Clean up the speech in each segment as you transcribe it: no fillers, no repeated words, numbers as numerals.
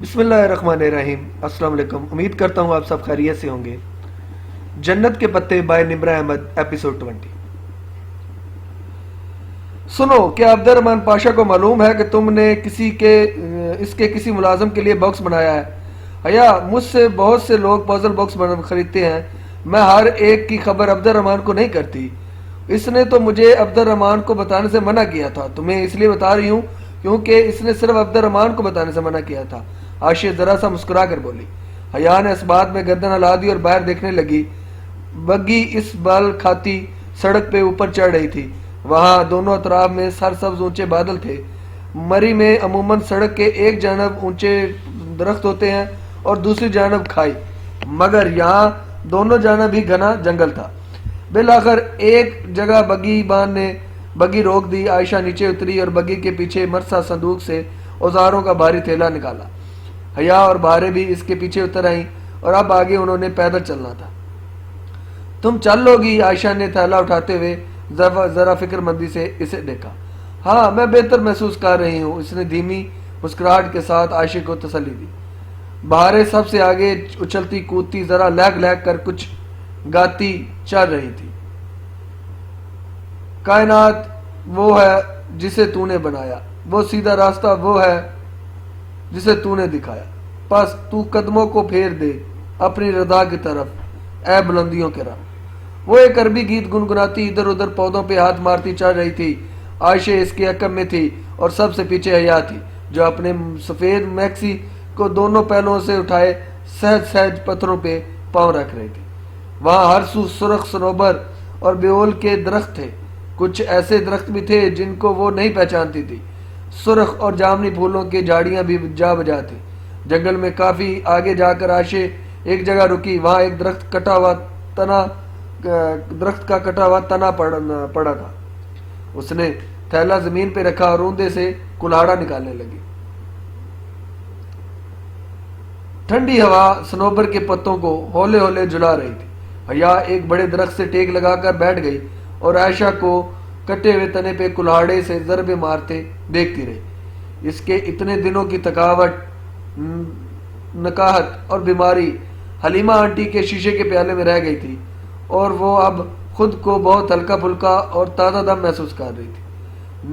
بسم اللہ الرحمن الرحیم۔ السلام علیکم، امید کرتا ہوں آپ سب خیریت سے ہوں گے۔ جنت کے پتے بائے نمرہ احمد، ایپیسوڈ 20۔ سنو، کیا عبد الرحمن پاشا کو معلوم ہے کہ تم نے اس کے کسی ملازم کے لیے باکس بنایا ہے؟ حیا، مجھ سے بہت سے لوگ پازل باکس خریدتے ہیں، میں ہر ایک کی خبر عبد الرحمن کو نہیں کرتی۔ اس نے تو مجھے عبد الرحمن کو بتانے سے منع کیا تھا، تمہیں اس لیے بتا رہی ہوں کیونکہ اس نے صرف عبد الرحمن کو بتانے سے منع کیا تھا۔ عائشہ ذرا سا مسکرا کر بولی۔ حیا نے اس بات میں گردن ہلا دی اور باہر دیکھنے لگی۔ بگی اس بال کھاتی سڑک پہ اوپر چڑھ رہی تھی، وہاں دونوں اطراف میں سرسبز اونچے بادل تھے۔ مری میں عموماً سڑک کے ایک جانب اونچے درخت ہوتے ہیں اور دوسری جانب کھائی، مگر یہاں دونوں جانب ہی گھنا جنگل تھا۔ بالآخر ایک جگہ بگی بان نے بگی روک دی، عائشہ نیچے اتری اور بگی کے پیچھے مرصع صندوق سے اوزاروں کا بھاری تھیلا نکالا۔ حیا اور بہارے بھی اس کے پیچھے اتر آئیں اور اب آگے انہوں نے پیدل چلنا تھا۔ تم چل لو گی؟ عائشہ نے تھیلا اٹھاتے ہوئے ذرا فکر مندی سے اسے دیکھا۔ ہاں، میں بہتر محسوس کر رہی ہوں، اس نے دھیمی مسکراہٹ کے ساتھ عائشہ کو تسلی دی۔ بہارے سب سے آگے اچھلتی کودتی، ذرا لہک لہک کر کچھ گاتی چل رہی تھی۔ کائنات وہ ہے جسے تو نے بنایا، وہ سیدھا راستہ وہ ہے جسے تو نے دکھایا، بس تو قدموں کو پھیر دے اپنی رضا کی طرف، اے بلندیوں کے رب۔ وہ ایک عربی گیت گنگناتی ادھر ادھر پودوں پہ ہاتھ مارتی چل رہی تھی۔ عائشہ اس کے عقب میں تھی اور سب سے پیچھے حیا تھی، جو اپنے سفید میکسی کو دونوں پہلوؤں سے اٹھائے سہج سہج پتھروں پہ پاؤں رکھ رہی تھی۔ وہاں ہر سو سرخ صنوبر اور بیول کے درخت تھے، کچھ ایسے درخت بھی تھے جن کو وہ نہیں پہچانتی تھی۔ سرخ اور جامنی پھولوں کی جھاڑیاں بھی جا بجا تھیں۔ جنگل میں کافی آگے جا کر عائشہ ایک جگہ رکی، وہاں ایک درخت کا کٹا ہوا تنا پڑا تھا۔ اس نے تھیلا زمین پہ رکھا اور روندے سے کلاڑا نکالنے لگی۔ ٹھنڈی ہوا صنوبر کے پتوں کو ہولے ہولے جلا رہی تھی۔ حیا ایک بڑے درخت سے ٹیک لگا کر بیٹھ گئی اور عائشہ کو کٹے ہوئے تنے پہ کلاڑے سے ضربے مارتے دیکھتی رہی۔ اس کے اتنے دنوں کی تھکاوٹ، نکاہت اور بیماری حلیمہ آنٹی کے شیشے کے پیالے میں رہ گئی تھی، اور وہ اب خود کو بہت ہلکا پھلکا اور تازہ دم محسوس کر رہی تھی۔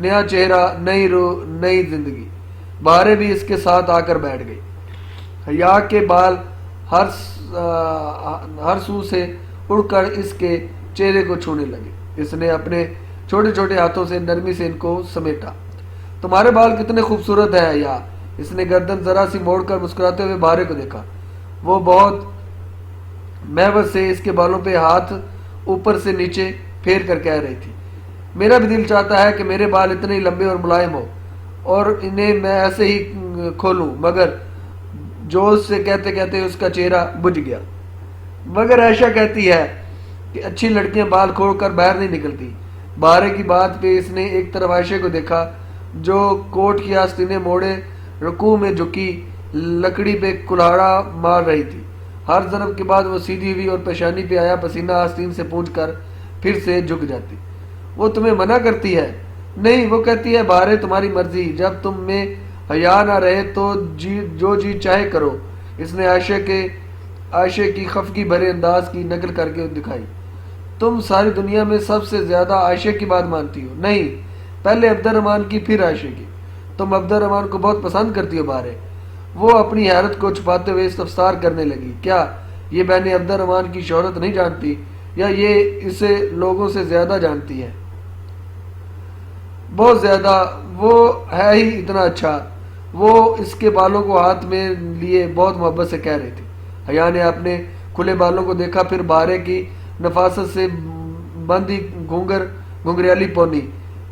نیا چہرہ، نئی روح، نئی زندگی۔ بہارے بھی اس کے ساتھ آ کر بیٹھ گئی۔ حیا کے بال ہر سو سے اڑ کر اس کے چہرے کو چھونے لگے۔ اس نے اپنے چھوٹے چھوٹے ہاتھوں سے نرمی سے ان کو سمیٹا۔ تمہارے بال کتنے خوبصورت ہیں حیا، اس نے گردن ذرا سی موڑ کر مسکراتے ہوئے بہارے کو دیکھا۔ وہ بہت محبت سے اس کے بالوں پہ ہاتھ اوپر سے نیچے پھیر کر کہہ رہی تھی، میرا بھی دل چاہتا ہے کہ میرے بال اتنے ہی لمبے اور ملائم ہو اور انہیں میں ایسے ہی کھولوں، مگر جوش سے کہتے کہتے اس کا چہرہ بجھ گیا۔ مگر عائشہ کہتی ہے کہ اچھی لڑکیاں بال کھول کر باہر نہیں نکلتی۔ بہارے کی بات پہ اس نے ایک طرف عائشہ کو دیکھا، جو کوٹ کی آستینیں موڑے رکوع میں جھکی لکڑی پہ کلاڑا مار رہی تھی۔ ہر ضرب کے بعد وہ سیدھی ہوئی اور پیشانی پہ آیا پسینہ آستین سے پونچھ کر پھر سے جھک جاتی۔ وہ تمہیں منع کرتی ہے؟ نہیں، وہ کہتی ہے بہارے تمہاری مرضی، جب تم میں حیا نہ رہے تو جو جی چاہے کرو۔ اس نے عائشہ کی خفگی بھرے انداز کی نقل کر کے دکھائی۔ تم ساری دنیا میں سب سے زیادہ عائشہ کی بات مانتی ہو؟ نہیں، پہلے عبد الرحمن کی پھر عائشہ کی۔ تم عبد الرحمن کو بہت پسند کرتی ہو بہارے؟ وہ اپنی حیرت کو چھپاتے ہوئے استفسار کرنے لگی۔ کیا یہ بہنیں عبد الرحمن کی شہرت نہیں جانتی، یا یہ اسے لوگوں سے زیادہ جانتی ہے؟ بہت زیادہ، وہ ہے ہی اتنا اچھا، وہ اس کے بالوں کو ہاتھ میں لیے بہت محبت سے کہہ رہی تھی۔ حیا نے اپنے کھلے بالوں کو دیکھا، پھر بہارے کی نفاست سے بندھی گھنگریالی پونی۔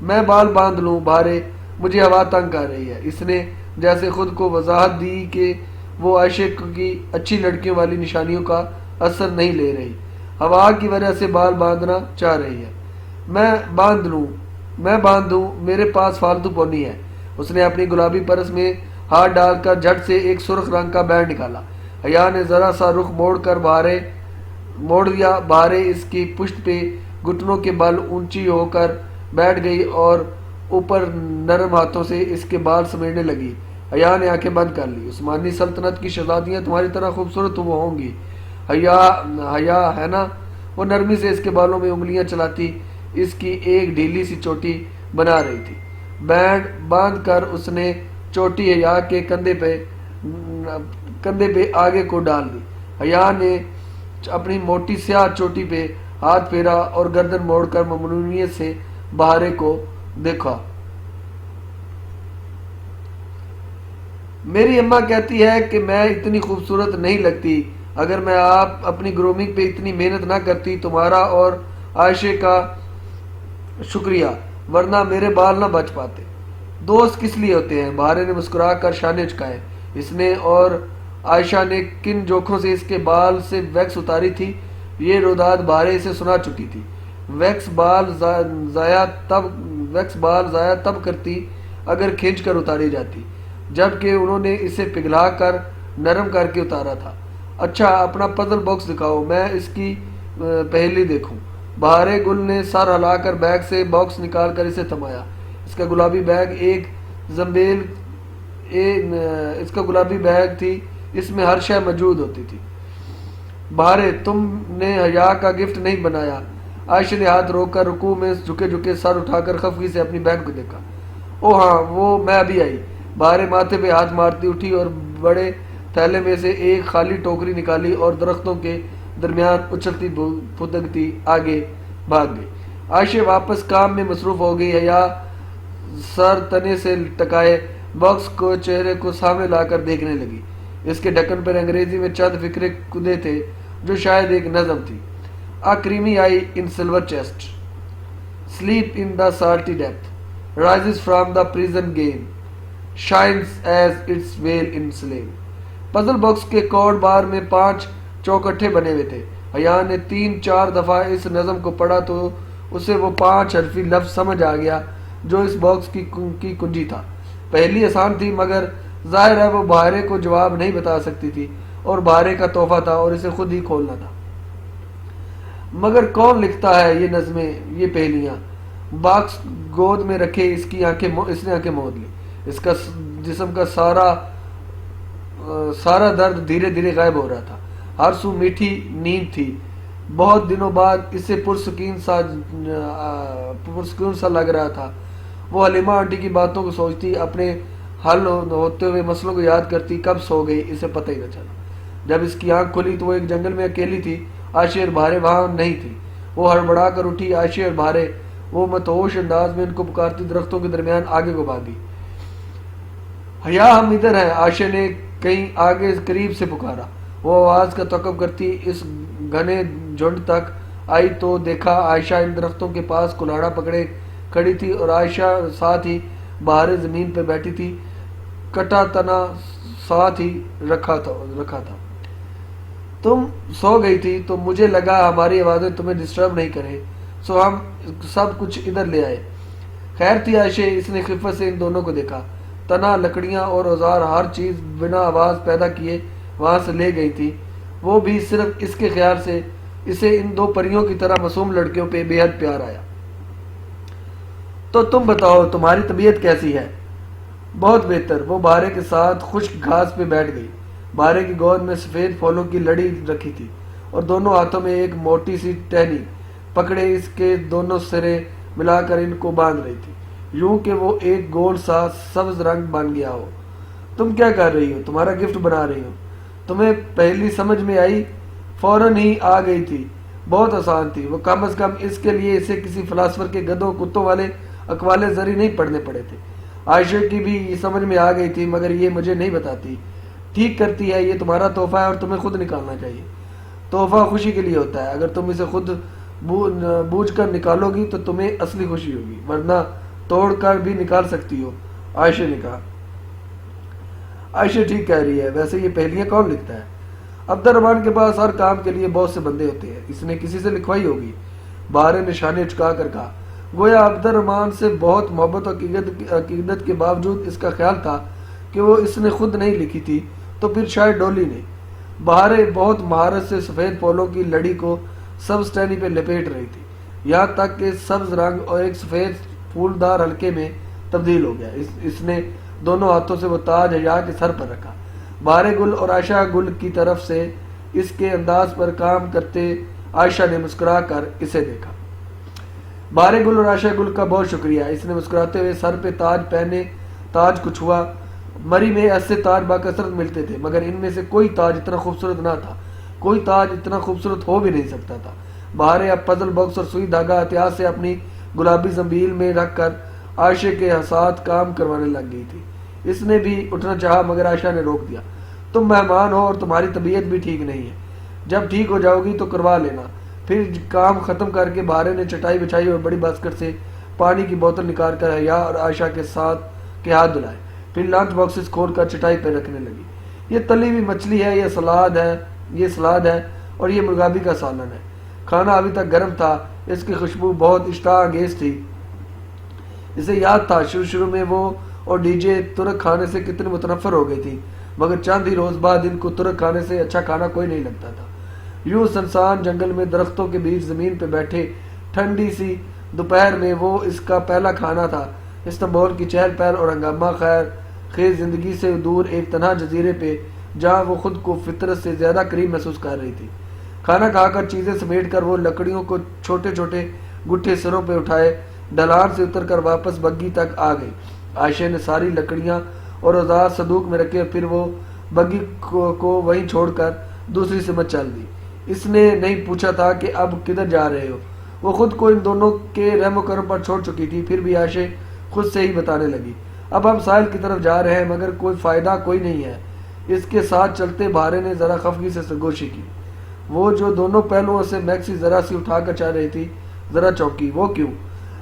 میں بال باندھ لوں بہارے، مجھے ہوا تنگ کر رہی ہے۔ اس نے جیسے خود کو وضاحت دی کہ وہ عائشہ کی اچھی لڑکیوں والی نشانیوں کا اثر نہیں لے رہی، ہوا کی وجہ سے بال باندھنا چاہ رہی ہے۔ میں باندھ دوں، میرے پاس فالتو پونی ہے۔ اس نے اپنی گلابی پرس میں ہاتھ ڈال کر جھٹ سے ایک سرخ رنگ کا بینڈ نکالا۔ حیا نے ذرا سا رخ موڑ دیا۔ بہارے اس کی پشت پہ گھٹنوں کے بل اونچی ہو کر بیٹھ گئی اور اوپر نرم ہاتھوں سے اس کے بال سمیٹنے لگی۔ حیا نے آنکھیں بند کر لی. عثمانی سلطنت کی شہزادیاں تمہاری طرح خوبصورت وہ ہوں گی. حیا ہے نا. وہ نرمی سے اس کے بالوں میں انگلیاں چلاتی اس کی ایک ڈھیلی سی چوٹی بنا رہی تھی. بینڈ باندھ کر اس نے چوٹی حیا کے کندھے پہ آگے کو ڈال دی. حیا نے اپنی موٹی سیاہ چوٹی پہ ہاتھ پھیرا اور گردن موڑ کر ممنونیت سے بہارے کو دیکھا. میری اماں کہتی ہے کہ میں اتنی خوبصورت نہیں لگتی. اگر میں آپ اپنی گرومنگ پہ اتنی محنت نہ کرتی تمہارا اور عائشہ کا شکریہ، ورنہ میرے بال نہ بچ پاتے. دوست کس لیے ہوتے ہیں؟ بہارے نے مسکرا کر شانے جھکائے. اس نے اور عائشہ نے کن جوکھوں سے اس کے بال سے ویکس اتاری تھی یہ روداد بہارے اسے سنا چکی تھی. ویکس بال ضائع تب کرتی اگر کھینچ کر اتاری جاتی، جبکہ انہوں نے اسے پگھلا کر نرم کر کے اتارا تھا. اچھا اپنا پزل باکس دکھاؤ، میں اس کی پہلی دیکھوں. بہارے گل نے سر ہلا کر بیگ سے باکس نکال کر اسے تھمایا. اس کا گلابی بیگ تھی، اس میں ہر شے موجود ہوتی تھی. بہارے تم نے حیا کا گفٹ نہیں بنایا. عائشہ نے ہاتھ روک کر رکوع میں جھکے سر اٹھا کر خفگی سے اپنی بہن کو دیکھا. او ہاں وہ میں ابھی آئی. بہارے ماتھے پہ ہاتھ مارتی اٹھی اور بڑے تھیلے میں سے ایک خالی ٹوکری نکالی اور درختوں کے درمیان اچھلتی پھدکتی آگے بھاگ گئی. عائشہ واپس کام میں مصروف ہو گئی. حیا سر تنے سے ٹکائے باکس کو چہرے کو سامنے لا کر دیکھنے لگی. اس کے ڈھکن پر انگریزی میں چند فقرے کندے تھے جو شاید ایک نظم تھی. A creamy eye in silver chest, sleep in the salty depth, rises from the prison game, shines as its veil in slave. Puzzle box کے کوڈ بار میں 5 چوکٹھے بنے ہوئے تھے. حیا نے 3-4 دفعہ اس نظم کو پڑھا تو اسے وہ 5 حرفی لفظ سمجھ آ گیا جو اس باکس کی کنجی تھا. پہلی آسان تھی مگر ظاہر ہے وہ بہارے کو جواب نہیں بتا سکتی تھی اور بہارے کا تحفہ تھا اور اسے خود ہی کھولنا تھا. مگر کون لکھتا ہے یہ نظمیں، یہ پہلیاں؟ باکس گود میں رکھے اس نے آنکھیں موند لی. اس کا جسم کا سارا درد دھیرے دھیرے غائب ہو رہا تھا. ہر سو میٹھی نیند تھی. بہت دنوں بعد اسے پرسکون سا لگ رہا تھا. وہ حلیمہ آنٹی کی باتوں کو سوچتی، اپنے حل ہوتے ہوئے مسئلوں کو یاد کرتی. کب سو گئی اسے پتہ ہی نہ چلا. جب اس کی آنکھ کھلی تو وہ ایک جنگل میں اکیلی تھی. عائشہ اور بہارے وہاں نہیں تھی. وہ ہڑبڑا کر اٹھی. عائشہ اور بہارے، وہ متوش انداز میں ان کو پکارتی درختوں کے درمیان آگے کو بھاگی. حیا ہم ادھر ہیں، عائشہ نے کہیں آگے قریب سے پکارا. وہ آواز کا تعاقب کرتی اس گھنے جھنڈ تک آئی تو دیکھا عائشہ ان درختوں کے پاس کلاڑا پکڑے کھڑی تھی اور عائشہ ساتھ ہی بہارے زمین پہ بیٹھی تھی، کٹا تنا ساتھ ہی رکھا تھا. تم سو گئی تھی تو مجھے لگا ہماری آوازیں تمہیں ڈسٹرب نہیں کریں، سو ہم سب کچھ ادھر لے آئے. خیر تھی عائشہ. اس نے خفت سے ان دونوں کو دیکھا. تنا، لکڑیاں اور اوزار، ہر چیز بنا آواز پیدا کیے وہاں سے لے گئی تھی. وہ بھی صرف اس کے خیال سے. اسے ان 2 پریوں کی طرح معصوم لڑکیوں پہ بے حد پیار آیا. تو تم بتاؤ تمہاری طبیعت کیسی ہے؟ بہت بہتر. وہ بہارے کے ساتھ خشک گھاس پہ بیٹھ گئی. بہارے کی گود میں سفید پھولوں کی لڑی رکھی تھی اور دونوں ہاتھوں میں ایک موٹی سی ٹہنی پکڑے اس کے دونوں سرے ملا کر ان کو باندھ رہی تھی، یوں کہ وہ ایک گول سا سبز رنگ بن گیا ہو. تم کیا کر رہی ہو؟ تمہارا گفٹ بنا رہی ہوں. تمہیں پہلی سمجھ میں آئی؟ فوراً ہی آ گئی تھی. بہت آسان تھی. وہ کم از کم اس کے لیے اسے کسی فلاسفر کے گدھوں کتوں والے اقوال زری نہیں پڑھنے پڑے تھے. عائشہ کی بھی یہ سمجھ میں آ گئی تھی مگر یہ مجھے نہیں بتاتی. ٹھیک کرتی ہے، یہ تمہارا تحفہ ہے اور تمہیں خود نکالنا چاہیے. تحفہ خوشی کے لیے ہوتا ہے. اگر تم اسے خود بوجھ کر نکالو گی تو تمہیں اصلی خوشی ہوگی، ورنہ توڑ کر بھی نکال سکتی ہو. عائشہ نے کہا. عائشہ ٹھیک کہہ رہی ہے. ویسے یہ پہلیاں کون لکھتا ہے؟ عبد الرحمن کے پاس ہر کام کے لیے بہت سے بندے ہوتے ہیں. اس نے کسی سے لکھوائی ہوگی. بہارے نے شانے چکا کر کہا. گویا عبد الرحمن سے بہت محبت اور عقیدت کے باوجود اس کا خیال تھا کہ وہ اس نے خود نہیں لکھی تھی تو پھر شاید ڈولی نے. بہارے بہت مہارت سے سفید پھولوں کی لڑی کو سبز ٹہنی پہ لپیٹ رہی تھی، یہاں تک کہ سبز رنگ اور ایک سفید پھولدار حلقے میں تبدیل ہو گیا. اس نے دونوں ہاتھوں سے وہ تاج حیا کے سر پر رکھا۔ بہار گل اور عائشہ گل کی طرف سے اس کے انداز پر کام کرتے عائشہ نے مسکرا کر اسے دیکھا۔ بہار گل اور عائشہ گل کا بہت شکریہ، اس نے مسکراتے ہوئے سر پہ تاج پہنے تاج کو چھوا۔ مری میں ایسے تاج باکثرت ملتے تھے، مگر ان میں سے کوئی تاج اتنا خوبصورت نہ تھا، کوئی تاج اتنا خوبصورت ہو بھی نہیں سکتا تھا۔ بہار اب پزل باکس اور سوئی دھاگا احتیاط سے اپنی گلابی زنبیل میں رکھ کر عائشہ کے ساتھ کام کروانے لگ گئی تھی۔ اس نے بھی اٹھنا چاہا مگر عائشہ نے روک دیا۔ تم مہمان ہو اور تمہاری طبیعت بھی ٹھیک نہیں ہے، جب ٹھیک ہو جاؤ گی تو کروا لینا۔ پھر کام ختم کر کے بہارے نے چٹائی بچھائی اور بڑی باسکٹ سے پانی کی بوتل نکال کر حیا اور عائشہ کے ہاتھ دھلائے، پھر لنچ باکسز کھول کر چٹائی پہ رکھنے لگی۔ یہ تلی ہوئی مچھلی ہے، یہ سلاد ہے اور یہ مرغابی کا سالن ہے۔ کھانا ابھی تک گرم تھا، اس کی خوشبو بہت اشتہا انگیز تھی۔ اسے یاد تھا شروع میں وہ اور ڈی جے ترک کھانے سے کتنی متنفر ہو گئی تھی، مگر چند ہی روز بعد ان کو ترک کھانے سے اچھا کھانا کوئی نہیں لگتا تھا۔ یوں سنسان جنگل میں درختوں کے بیچ زمین پہ بیٹھے ٹھنڈی سی دوپہر میں وہ اس کا پہلا کھانا تھا۔ استنبول کی چہل پہل اور ہنگامہ خیز زندگی سے دور ایک تنہا جزیرے پہ جہاں وہ خود کو فطرت سے زیادہ قریب محسوس کر رہی تھی۔ کھانا کھا کر چیزیں سمیٹ کر وہ لکڑیوں کو چھوٹے چھوٹے گٹھے سروں پہ اٹھائے ڈھلان سے اتر کر واپس بگی تک آ گئی۔ عائشہ نے ساری لکڑیاں اور اوزار صندوق میں رکھے، پھر وہ بگی کو وہیں چھوڑ کر دوسری سمت چل دی۔ اس نے نہیں پوچھا تھا کہ اب کدھر جا رہے ہو، وہ خود کو ان دونوں کے رحم و کرم پر چھوڑ چکی تھی۔ پھر بھی عائشہ خود سے ہی بتانے لگی، اب ہم ساحل کی طرف جا رہے ہیں مگر کوئی فائدہ کوئی نہیں ہے۔ اس کے ساتھ چلتے بہارے نے ذرا خفگی سے سرگوشی کی۔ وہ جو دونوں پہلوؤں سے میکسی ذرا سی اٹھا کر چل رہی تھی ذرا چوکی۔ وہ کیوں؟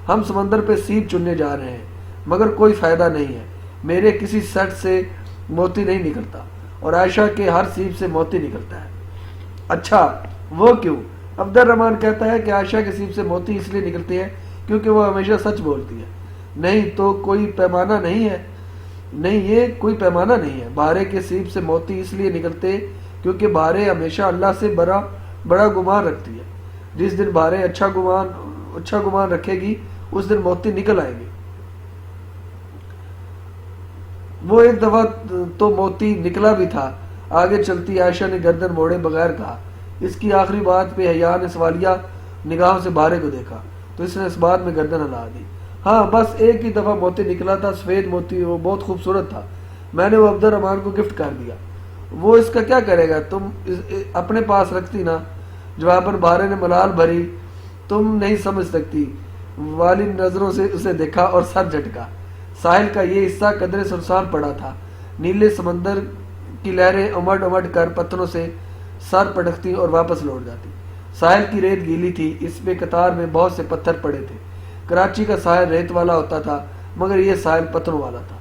ہم سمندر پہ سیپ چننے جا رہے ہیں مگر کوئی فائدہ نہیں ہے، میرے کسی سیٹ سے موتی نہیں نکلتا اور عائشہ کے ہر سیپ سے موتی نکلتا ہے۔ اچھا وہ کیوں؟ عبد الرحمن کہتا ہے کہ عائشہ کے سیپ سے موتی اس لیے نکلتے ہیں کیونکہ وہ ہمیشہ سچ بولتی ہے۔ نہیں تو کوئی پیمانہ نہیں ہے؟ نہیں، یہ کوئی پیمانہ نہیں ہے۔ بہارے کے سیپ سے موتی اس لیے نکلتے کیونکہ بہارے ہمیشہ اللہ سے بڑا گمان رکھتی ہے۔ جس دن بہارے اچھا گمان رکھے گی اس دن موتی نکل آئے گی۔ وہ ایک دفعہ تو موتی نکلا بھی تھا۔ آگے چلتی عائشہ نے گردن موڑے بغیر کہا۔ اس کی آخری بات پہ حیا نے سوالیہ نگاہوں سے بہارے کو دیکھا تو اس نے اس بات میں گردن ہلا دی۔ ہاں بس ایک ہی دفعہ موتی نکلا تھا، سفید موتی، وہ بہت خوبصورت تھا، میں نے وہ عبد الرحمن کو گفٹ کر دیا۔ وہ اس کا کیا کرے گا؟ تم اپنے پاس رکھتی نا۔ جواباً بہارے نے ملال بھری، تم نہیں سمجھ سکتی۔ والی نظروں سے اسے دیکھا اور سر جھٹکا۔ ساحل کا یہ حصہ قدرے سنسان پڑا تھا، نیلے سمندر کی لہریں امڑ امڑ کر پتھروں سے سر پٹکتی اور واپس لوٹ جاتی۔ ساحل کی ریت گیلی تھی، اس پہ قطار میں بہت سے پتھر پڑے تھے۔ کراچی کا ساحل ریت والا ہوتا تھا مگر یہ ساحل پتھروں والا تھا۔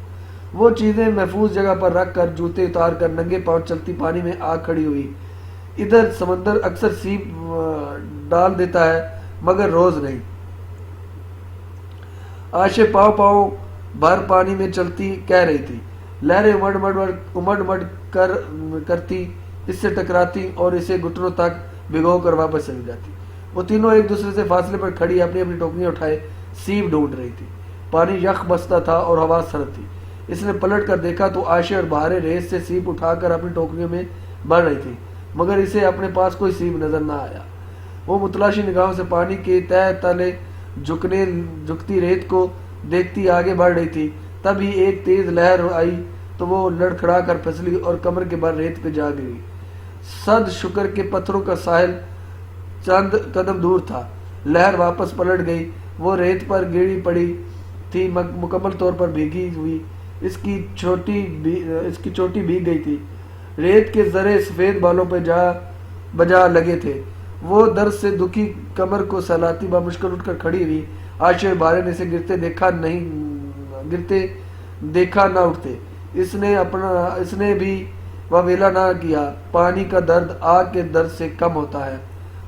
وہ چیزیں محفوظ جگہ پر رکھ کر جوتے اتار کر ننگے پاؤں چلتی پانی میں آ کھڑی ہوئی۔ ادھر سمندر اکثر سیپ ڈال دیتا ہے مگر روز نہیں۔ عائشہ پاؤں بھر پانی میں چلتی کہہ رہی تھی، لہریں امڑ کرتی اس سے ٹکراتی اور اسے گھٹنوں تک بھگو کر واپس چلی جاتی۔ وہ تینوں ایک دوسرے سے فاصلے پر کھڑی اپنی اپنی ٹوکریاں اٹھائے سیپ ڈھونڈ رہی تھی۔ پانی یخ بستا تھا اور ہوا سرد تھی۔ اس نے پلٹ کر دیکھا تو عائشہ اور بہارے ریت سے سیپ اٹھا کر اپنی ٹوکریوں میں بڑھ رہی تھی مگر اسے اپنے پاس کوئی سیپ نظر نہ آیا۔ وہ متلاشی نگاہوں سے پانی کے تہ تلے جھکتی ریت کو دیکھتی آگے بڑھ رہی تھی۔ تب ہی ایک تیز لہر آئی تو وہ لڑکھڑا کر پھسلی اور کمر کے بل ریت پہ جا گری۔ صد شکر کے پتھروں کا ساحل چند قدم دور تھا۔ لہر واپس پلٹ گئی، وہ ریت پر گری پڑی تھی، مکمل طور پر بھیگی ہوئی۔ اس کی چوٹی بھیگ گئی تھی، ریت کے ذرے سفید بالوں پہ بجا لگے تھے۔ وہ درد سے دکھی کمر کو سہلاتی بامشکل اٹھ کر کھڑی ہوئی۔ عائشہ اور بہارے نے اسے گرتے دیکھا نہ اٹھتے۔ اس نے بھی واویلا نہ کیا۔ پانی کا درد آگ کے درد سے کم ہوتا ہے،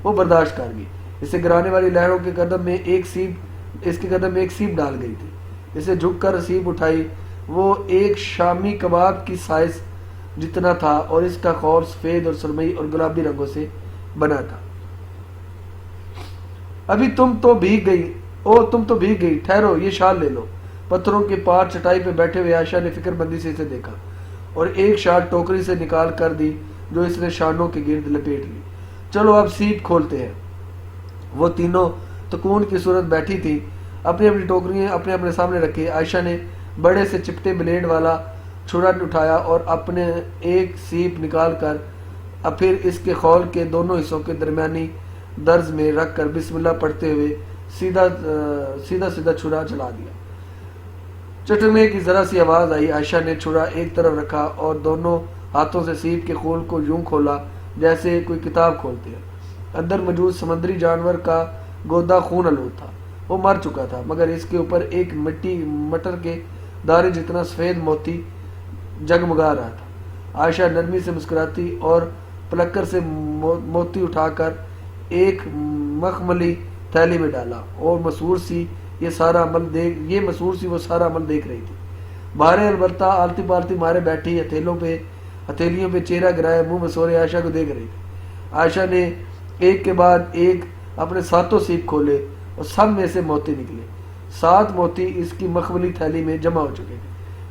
وہ برداشت کر گئی۔ اسے گرانے والی لہروں کے قدم میں ایک سیپ ڈال گئی تھی۔ اسے جھک کر سیپ اٹھائی، وہ ایک شامی کباب کی سائز جتنا تھا اور اس کا خور سفید اور سرمئی اور گلابی رنگوں سے بنا تھا۔ ابھی تم تو بھیگ گئی، ٹھہرو، یہ شال لے لو۔ پتھروں کے پار چٹائی پہ بیٹھے ہوئے عائشہ نے فکر بندی سے اسے دیکھا اور ایک شال ٹوکری سے نکال کر دی جو اس نے شانوں کے گرد لپیٹ لی۔ چلو اب سیپ کھولتے ہیں۔ وہ تینوں تکون کی صورت بیٹھی تھی، اپنی اپنی ٹوکریاں اپنے اپنے سامنے رکھی۔ عائشہ نے بڑے سے چپٹے بلیڈ والا چھڑا اٹھایا اور اپنے ایک سیپ نکال کر پھر اس کے خول کے دونوں حصوں کے درمیانی درز میں رکھ کر بسم اللہ پڑھتے ہوئے سیدھا چھڑا چلا دیا۔ چٹنے کی ذرا سی آواز آئی۔ عائشہ نے چھڑا ایک طرف رکھا اور دونوں ہاتھوں سے سیپ کے خول کو یوں کھولا جیسے کوئی کتاب کھولتے ہیں۔ اندر موجود سمندری جانور کا گودا خون آلود تھا۔ وہ مر چکا تھا، مگر اس کے اوپر ایک مٹر کے دانے جتنا سفید موتی جگمگا رہا تھا۔ عائشہ نرمی سے مسکراتی اور پلکر سے موتی اٹھا کر ایک مخملی تھیلی میں ڈالا اور مسحور سی وہ سارا عمل دیکھ رہی تھی۔ بہاریں البتہ آلتی پالتی مارے بیٹھی ہتھیلیوں پہ چہرہ گرائے منہ مسورے عائشہ کو دیکھ رہی تھی۔ عائشہ نے ایک کے بعد ایک اپنے 7 سیپ کھولے اور سب میں سے موتی نکلے۔ 7 موتی اس کی مخملی تھیلی میں جمع ہو چکے تھے۔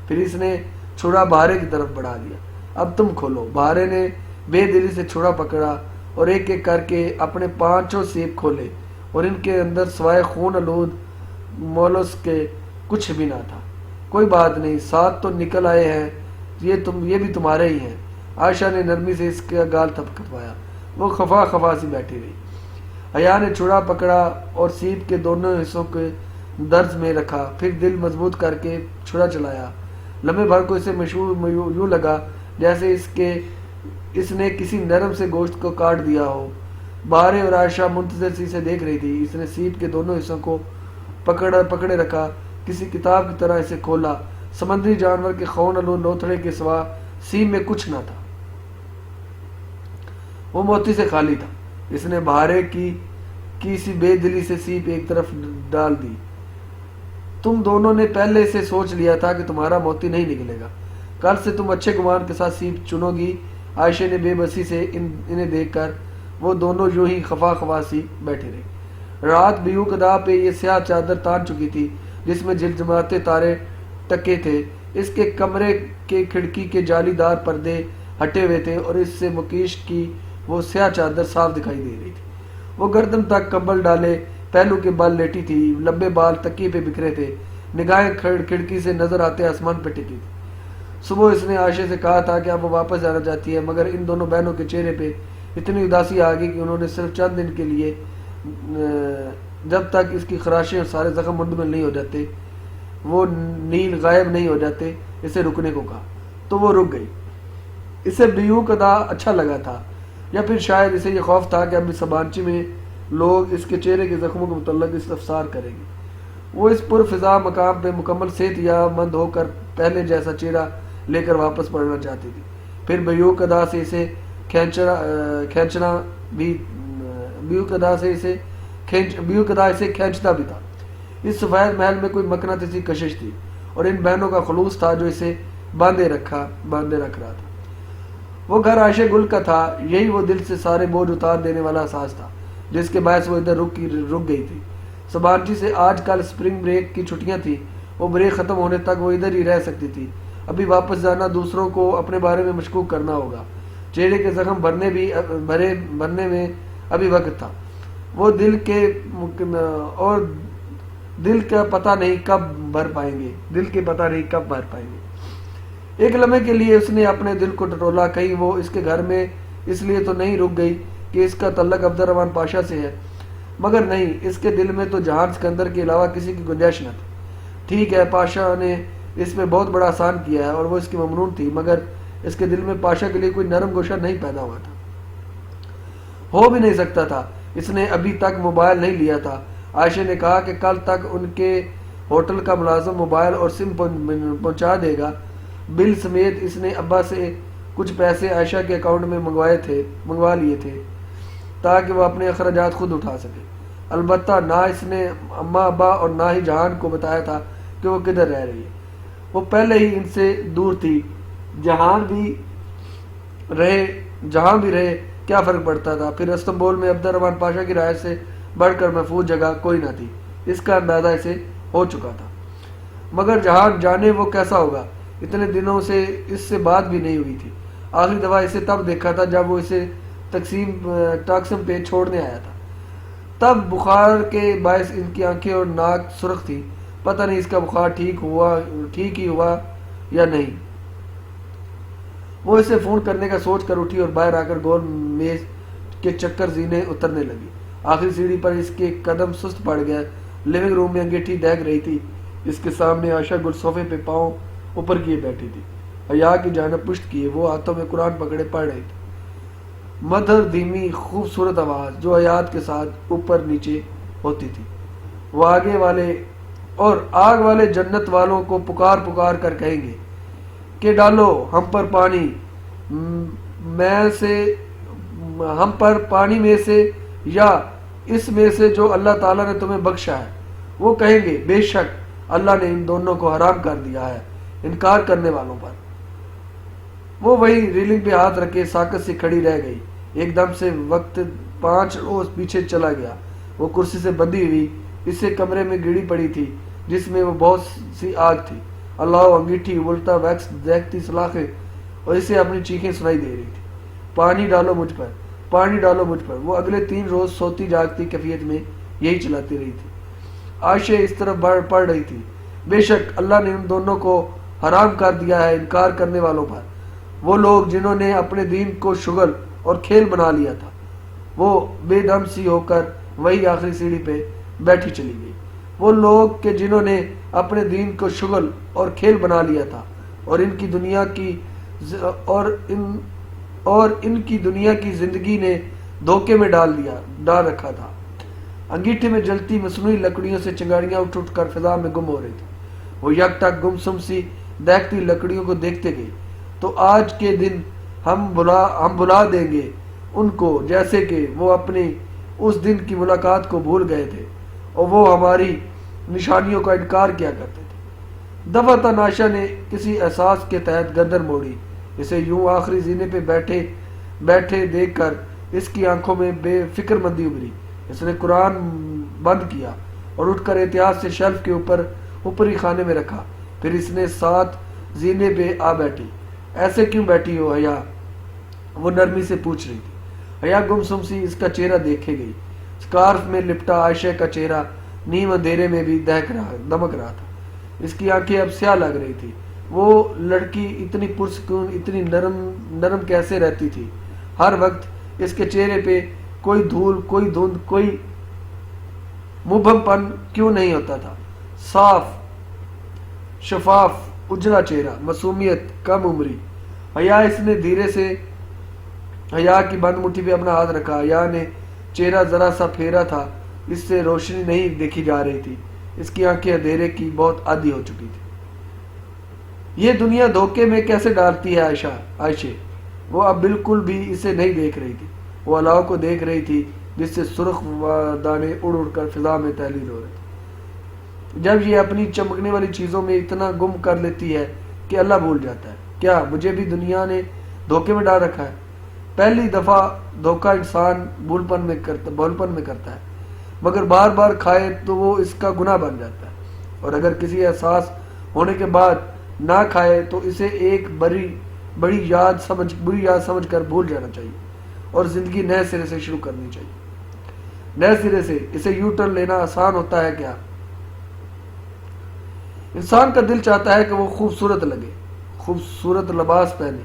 پھر اس نے چھڑا بہارے کی طرف بڑھا دیا۔ اب تم کھولو۔ بہارے نے بے دلی سے چھڑا پکڑا اور ایک ایک کر کے اپنے 5 سیپ کھولے اور ان کے اندر سوائے خون آلود مولس کے کچھ بھی نہ تھا۔ کوئی بات نہیں، 7 تو نکل آئے ہیں، یہ بھی تمہارے ہی ہیں۔ عائشہ نے نرمی سے اس کا گال تھپکوایا۔ وہ خفا سی بیٹھی رہی۔ حیا نے چھڑا پکڑا اور سیپ کے دونوں حصوں کے درز میں رکھا، پھر دل مضبوط کر کے چھڑا چلایا۔ لمحے بھر کو اسے یوں لگا جیسے اس نے کسی نرم سے گوشت کو کاٹ دیا ہو۔ بہارے اور عائشہ منتظر سی سے دیکھ رہی تھی۔ اس نے سیپ کے دونوں حصوں کو پکڑے رکھا، کسی کتاب کی طرح اسے کھولا۔ سمندری جانور کے خون آلود لوتھڑے کے سوا سیپ میں کچھ نہ تھا، وہ موتی سے خالی تھا۔ اس نے بہارے کی سی بے دلی سے سیپ ایک طرف ڈال دی۔ تم دونوں نے پہلے سے سوچ لیا تھا کہ تمہارا موتی نہیں نکلے گا، کل سے تم اچھے گمان کے ساتھ سیپ چنو گی۔ عائشہ نے بے بسی سے انہیں دیکھ کر وہ دونوں یوں ہی خفا سی بیٹھے رہے۔ رات بیو قدا پہ یہ سیاہ چادر تان چکی تھی جس میں جمجماتے تارے ٹکے تھے۔ اس کے کمرے کے کھڑکی کے جالی دار پردے ہٹے ہوئے تھے اور اس سے مکیش کی وہ سیاہ چادر صاف دکھائی دے رہی تھی۔ وہ گردن تک کمبل ڈالے پہلو کے بال لیٹی تھی، لمبے بال تکیے پہ بکھرے تھے، نگاہیں کھڑکی سے نظر آتے آسمان پہ ٹکی تھی۔ صبح اس نے عائشہ سے کہا تھا کہ اب وہ واپس جانا چاہتی ہے، مگر ان دونوں بہنوں کے چہرے پہ اتنی اداسی آ گئی کہ انہوں نے صرف چند دن کے لیے، جب تک اس کی خراشیں اور سارے زخم مندمل نہیں ہو جاتے، وہ نیل غائب نہیں ہو جاتے، اسے رکنے کو کہا۔ تو وہ رک گئی۔ اسے بیو قدا اچھا لگا تھا، یا پھر شاید اسے یہ خوف تھا کہ اب اس سبانچی میں لوگ اس کے چہرے کے زخموں کے متعلق استفسار کریں گے۔ وہ اس پرفضا مقام پہ مکمل صحت یا مند ہو کر پہلے جیسا چہرہ لے کر واپس پڑھنا چاہتی تھی۔ پھر بیو قدا سے اسے کھینچتا بھی تھا۔ اس سفید محل میں کوئی مقناطیسی کشش تھی اور ان بہنوں کا خلوص تھا جو اسے باندھے رکھ رہا تھا۔ وہ گھر عائشہ گل کا تھا، یہی وہ دل سے سارے بوجھ اتار دینے والا احساس تھا جس کے باعث وہ ادھر رک گئی تھی۔ سبانچی سے آج کل سپرنگ بریک کی چھٹیاں تھیں، وہ بریک ختم ہونے تک وہ ادھر ہی رہ سکتی تھی۔ ابھی واپس جانا دوسروں کو اپنے بارے میں مشکوک کرنا ہوگا۔ چہرے کے زخم بھرنے میں ابھی وقت تھا۔ وہ دل کا پتہ نہیں کب بھر پائیں گے۔ ایک لمحے کے لیے اس نے اپنے دل کو ٹٹولا، کہیں وہ اس کے گھر میں اس لیے تو نہیں رک گئی کہ اس کا تعلق عبد الرحمن پاشا سے ہے، مگر نہیں، اس کے دل میں تو جہان سکندر کے علاوہ کسی کی گنجائش نہ تھی۔ ٹھیک ہے، پاشا نے اس میں بہت بڑا احسان کیا ہے اور وہ اس کی ممنون تھی، مگر اس کے دل میں پاشا کے لیے کوئی نرم گوشہ نہیں پیدا ہوا تھا، ہو بھی نہیں سکتا تھا۔ اس نے ابھی تک موبائل نہیں لیا تھا۔ عائشہ نے کہا کہ کل تک ان کے ہوٹل کا ملازم موبائل اور سم پہنچا دے گا۔ بل سمیت اس نے ابا سے کچھ پیسے عائشہ کے اکاؤنٹ میں منگوا لیے تھے تاکہ وہ اپنے اخراجات خود اٹھا سکے۔ البتہ نہ اس نے اماں ابا اور نہ ہی جہان کو بتایا تھا کہ وہ کدھر رہ رہی ہے۔ وہ پہلے ہی ان سے دور تھی، جہاں بھی رہے کیا فرق پڑتا تھا۔ پھر استنبول میں عبد الرحمن پاشا کی رعایت سے بڑھ کر محفوظ جگہ کوئی نہ تھی، اس کا اندازہ اسے ہو چکا تھا۔ مگر جہاں جانے وہ کیسا ہوگا، اتنے دنوں سے اس سے بات بھی نہیں ہوئی تھی۔ آخری دفعہ اسے تب دیکھا تھا جب وہ اسے ٹاکسم پہ چھوڑنے آیا تھا۔ تب بخار کے باعث ان کی آنکھیں اور ناک سرخ تھی۔ پتہ نہیں اس کا بخار ٹھیک ہی ہوا یا نہیں۔ وہ اسے فون کرنے کا سوچ کر اٹھی اور باہر آ کر گول میز کے چکر زینے اترنے لگی۔ آخری سیڑھی پر اس کے قدم سست پڑ گیا۔ لیونگ روم میں انگیٹھی دہک رہی تھی۔ اس کے سامنے عائشہ گل صوفے پہ پاؤں اوپر کیے بیٹھی تھی، حیا کی جانب پشت کیے۔ وہ ہاتھوں میں قرآن پکڑے پڑھ رہی تھی۔ مدھر دھیمی خوبصورت آواز جو حیات کے ساتھ اوپر نیچے ہوتی تھی۔ وہ آگ والے جنت والوں کو پکار پکار کر کہیں گے کہ ڈالو ہم پر پانی میں سے یا اس میں سے جو اللہ تعالیٰ نے تمہیں بخشا ہے۔ وہ کہیں گے بے شک اللہ نے ان دونوں کو حرام کر دیا ہے انکار کرنے والوں پر۔ وہ وہی ریلنگ پہ ہاتھ رکھے ساکت سے کھڑی رہ گئی۔ ایک دم سے وقت 5 روز پیچھے چلا گیا۔ وہ کرسی سے بندھی ہوئی اسے کمرے میں گڑی پڑی تھی جس میں وہ بہت سی آگ تھی۔ اللہ انگیٹھی ابلتا ویکس دیکھتی سلاخیں اور اسے اپنی چیخیں سنائی دے رہی تھی، پانی ڈالو مجھ پر، پانی ڈالو مجھ پر۔ وہ اگلے 3 روز سوتی جاگتی کیفیت میں یہی چلاتی رہی تھی۔ عائشہ اس طرف پڑھ رہی تھی، بے شک اللہ نے ان دونوں کو حرام کر دیا ہے انکار کرنے والوں پر۔ وہ لوگ جنہوں نے اپنے دین کو شغل اور کھیل بنا لیا تھا۔ وہ بے دم سی ہو کر وہی آخری سیڑھی پہ بیٹھی چلی گئی۔ وہ لوگ کہ جنہوں نے اپنے دین کو شغل اور کھیل بنا لیا تھا اور ان کی دنیا کی زندگی نے دھوکے میں ڈال رکھا تھا۔ انگیٹھی میں جلتی مصنوعی لکڑیوں سے چنگاریاں اٹھ اٹھ کر فضا میں گم ہو رہی تھی۔ وہ یک ٹک گمسم سی دیکھتی لکڑیوں کو دیکھتے گئی۔ تو آج کے دن ہم بلا دیں گے ان کو جیسے کہ وہ اپنی اس دن کی ملاقات کو بھول گئے تھے اور وہ ہماری نشانیوں کا انکار کیا کرتے تھے۔ دفعتاً عائشہ نے کسی احساس کے تحت گردن موڑی۔ اسے یوں آخری زینے پہ بیٹھے دیکھ کر اس کی آنکھوں میں بے فکر مندی ابھری۔ اس نے قرآن بند کیا اور اٹھ کر احتیاط سے شیلف کے اوپری خانے میں رکھا۔ پھر اس نے ساتھ زینے پہ آ بیٹھی۔ ایسے کیوں بیٹھی ہو حیا؟ وہ نرمی سے پوچھ رہی تھی۔ حیا گمسم سی اس کا چہرہ دیکھے گئی۔ سکارف میں لپٹا عائشہ کا چہرہ نیم اندھیرے میں بھی دمک رہا تھا۔ اس کی آنکھیں اب سیاہ لگ رہی تھی۔ وہ لڑکی اتنی پرسکون اتنی نرم کیسے رہتی تھی؟ ہر وقت اس کے چہرے پہ کوئی دھول، کوئی دھند، کوئی مبہم پن کیوں نہیں ہوتا تھا؟ صاف شفاف اجلا چہرہ، معصومیت، کم عمری۔ حیا اس نے دھیرے سے حیا کی بند مٹھی پہ اپنا ہاتھ رکھا۔ حیا نے چہرہ ذرا سا پھیرا تھا، اس سے روشنی نہیں دیکھی جا رہی تھی۔ اس کی آنکھیں اندھیرے کی بہت عادی ہو چکی تھی۔ یہ دنیا دھوکے میں کیسے ڈالتی ہے عائشہ؟ وہ اب بالکل بھی اسے نہیں دیکھ رہی تھی۔ وہ اللہ کو دیکھ رہی تھی جس سے سرخ دانے اڑ اڑ کر فضا میں تحلیل ہو رہے تھے۔ جب یہ اپنی چمکنے والی چیزوں میں اتنا گم کر لیتی ہے کہ اللہ بھول جاتا ہے۔ کیا مجھے بھی دنیا نے دھوکے میں ڈال رکھا ہے؟ پہلی دفعہ دھوکہ انسان بھولپن میں کرتا ہے، مگر بار بار کھائے تو وہ اس کا گناہ بن جاتا ہے، اور اگر کسی احساس ہونے کے بعد نہ کھائے تو اسے ایک بری یاد سمجھ کر بھول جانا چاہیے اور زندگی نئے سرے سے شروع کرنی چاہیے۔ نئے سرے سے اسے یو ٹرن لینا آسان ہوتا ہے کیا؟ انسان کا دل چاہتا ہے کہ وہ خوبصورت لگے، خوبصورت لباس پہنے۔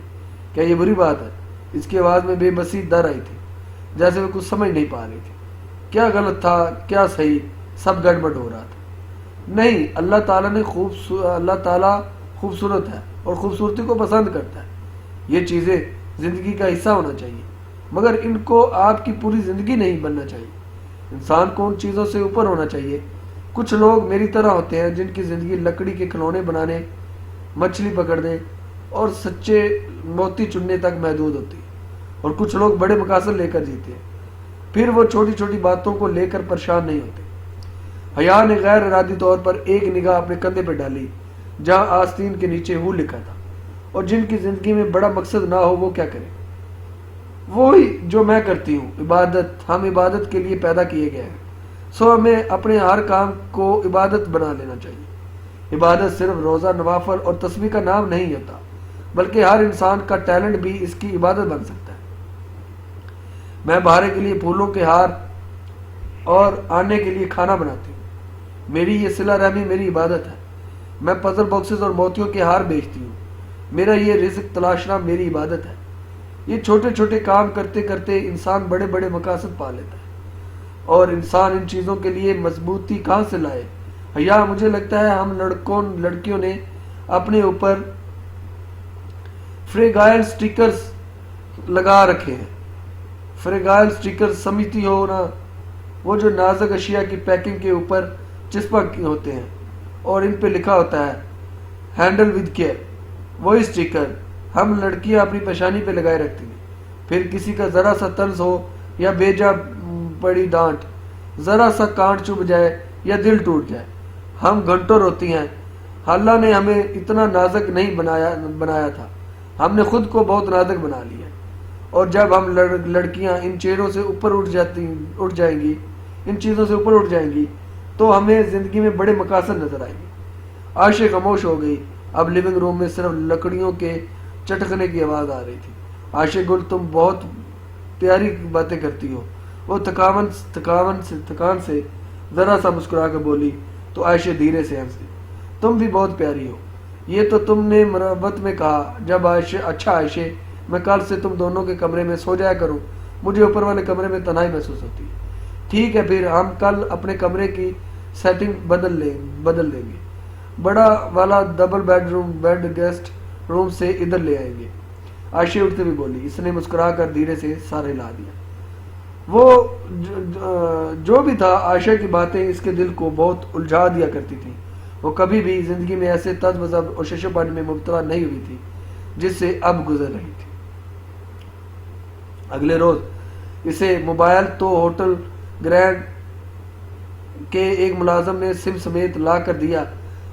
کیا یہ بری بات ہے؟ اس کی آواز میں بے بسی در آئی تھی، جیسے وہ کچھ سمجھ نہیں پا رہی تھی۔ کیا غلط تھا، کیا صحیح، سب گڑبڑ ہو رہا تھا۔ نہیں، اللہ تعالیٰ خوبصورت ہے اور خوبصورتی کو پسند کرتا ہے۔ یہ چیزیں زندگی کا حصہ ہونا چاہیے، مگر ان کو آپ کی پوری زندگی نہیں بننا چاہیے۔ انسان کو ان چیزوں سے اوپر ہونا چاہیے۔ کچھ لوگ میری طرح ہوتے ہیں جن کی زندگی لکڑی کے کھلونے بنانے، مچھلی پکڑنے اور سچے موتی چننے تک محدود ہوتی ہے، اور کچھ لوگ بڑے مقاصد لے کر جیتے ہیں۔ پھر وہ چھوٹی چھوٹی باتوں کو لے کر پریشان نہیں ہوتے۔ حیا نے غیر ارادی طور پر ایک نگاہ اپنے کندھے پہ ڈالی جہاں آستین کے نیچے ہو لکھا تھا، اور جن کی زندگی میں بڑا مقصد نہ ہو وہ کیا کرے؟ وہی جو میں کرتی ہوں، عبادت۔ ہم عبادت کے لیے پیدا کیے گئے ہیں، سو ہمیں اپنے ہر کام کو عبادت بنا لینا چاہیے۔ عبادت صرف روزہ، نوافل اور تسبیح کا نام نہیں ہوتا، بلکہ ہر انسان کا ٹیلنٹ بھی اس کی عبادت بن سکتا ہے۔ میں بہارے کے لیے پھولوں کے ہار اور آنے کے لیے کھانا بناتی ہوں۔ میری یہ صلہ رحمی میری عبادت ہے۔ میں پزل باکسز اور موتیوں کے ہار بیچتی ہوں۔ میرا یہ رزق تلاشنا میری عبادت ہے۔ یہ چھوٹے چھوٹے کام کرتے کرتے انسان بڑے بڑے مقاصد پا لیتا ہے، اور انسان ان چیزوں کے لیے مضبوطی کہاں سے لائے؟ حیا، مجھے لگتا ہے ہم لڑکیوں نے اپنے اوپر فریگائل سٹیکرز لگا رکھے ہیں۔ فریگائل سٹیکرز سمجھتی ہو نا، وہ جو نازک اشیاء کی پیکنگ کے اوپر چسپاں ہوتے ہیں اور ان پہ لکھا ہوتا ہے ہینڈل ود کیئر۔ وہی سٹیکر ہم لڑکیاں اپنی پیشانی پہ لگائے رکھتی ہیں۔ پھر کسی کا ذرا سا طنز ہو یا بیجا پڑی ڈانٹ، ذرا سا کانٹ چبھ جائے یا دل ٹوٹ جائے، ہم گھنٹوں روتی ہیں۔ اللہ نے ہمیں اتنا نازک نہیں بنایا تھا، ہم نے خود کو بہت نازک بنا لیا، اور جب ہم لڑکیاں ان چیزوں سے اوپر اٹھ جائیں گی، ان چیزوں سے اوپر اٹھ جائیں گی تو ہمیں زندگی میں بڑے مقاصد نظر آئیں گے۔ عائشہ خاموش ہو گئی۔ اب لیونگ روم میں صرف لکڑیوں کے چٹکنے کی آواز آ رہی تھی۔ عائشہ گل، تم بہت پیاری باتیں کرتی ہو۔ وہ تھکان سے ذرا سا مسکرا کر بولی تو عائشہ دھیرے سے ہنس دی۔ تم بھی بہت پیاری ہو، یہ تو تم نے مربت میں کہا۔ جب عائشہ، اچھا عائشہ، میں کل سے تم دونوں کے کمرے میں سو جایا کروں، مجھے اوپر والے کمرے میں تنہائی محسوس ہوتی ہے۔ ٹھیک ہے، پھر ہم کل اپنے کمرے کی سیٹنگ بدل لیں گے، بڑا والا ڈبل بیڈ گیسٹ روم سے ادھر لے آئیں گے۔ عائشہ اٹھتے ہوئے بولی۔ اس نے مسکرا کر دھیرے سے سر ہلا دیا۔ وہ جو بھی تھا، عائشہ کی باتیں اس کے دل کو بہت الجھا دیا کرتی تھی۔ وہ کبھی بھی زندگی میں ایسے تذ مذہب اور ششو پانی میں مبتلا نہیں ہوئی تھی جس سے اب گزر رہی تھی۔ اگلے روز اسے موبائل تو ہوٹل گرینڈ کے ایک ملازم نے سم سمیت لا کر دیا،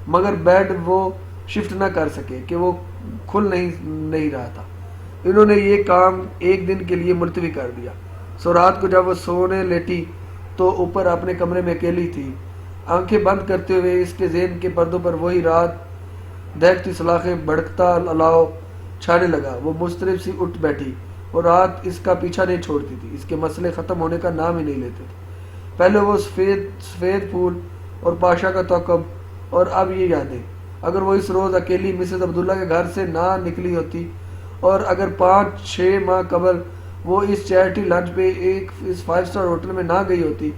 مگر بیڈ وہ شفٹ نہ کر سکے کہ وہ کھل نہیں رہا تھا۔ انہوں نے یہ کام ایک دن کے لیے ملتوی کر دیا۔ سو رات کو جب وہ سونے لیٹی تو اوپر اپنے کمرے میں اکیلی تھی۔ آنکھیں بند کرتے ہوئے اس کے ذہن کے پردوں پر وہی رات دہکتی سلاخیں، بھڑکتا الاؤ چھانے لگا۔ وہ مضطرب سی اٹھ بیٹھی، اور رات اس کا پیچھا نہیں چھوڑتی تھی۔ اس کے مسئلے ختم ہونے کا نام ہی نہیں لیتے تھے۔ پہلے وہ سفید پھول اور پاشا کا توقب، اور اب یہ یادیں۔ اگر وہ اس روز اکیلی مسز عبداللہ کے گھر سے نہ نکلی ہوتی، اور اگر 5-6 ماہ قبل وہ اس چیریٹی لنچ پہ اس 5 سٹار ہوٹل میں نہ گئی ہوتی